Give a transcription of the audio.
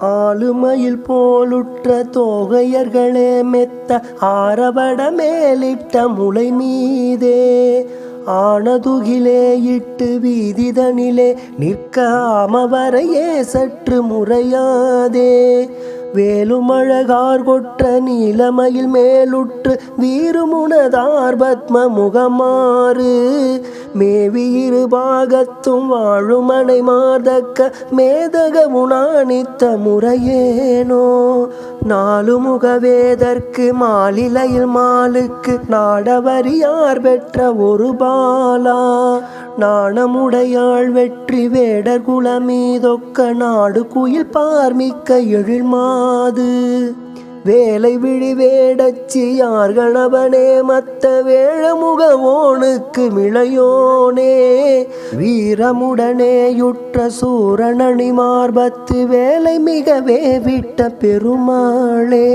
ஆளுமையில் போலுற்ற தோகையர்களே மெத்த ஆரவட மேலிட்ட முளை மீதே ஆனதுகிலே இட்டு வீதிதனிலே நிற்க அமவரையே சற்று முறையாதே வேலுமழகார் கொற்ற நீலமயில் மேலுற்று வீறுமுனதார் பத்ம முகமாறு மேவி இரு பாகத்தும் வாழுமனை மாதக்க மேதக உணானித்த முறையேனோ நாலு முகவேதற்கு மாலிலையில் மாலுக்கு நாடவரியார் பெற்ற ஒரு பாலா நாணமுடையாள் வெற்றி வேடர் குலமீதொக்க நாடு குயில் பார்மிக்க எழில்மாது வேலை விழி வேடச்சி யார் கணவனே மத்த வேழமுகவோனுக்கு மிளையோனே வீரமுடனே யுற்ற சூரணி மார்பத்து வேலை மிகவே விட்ட பெருமாளே.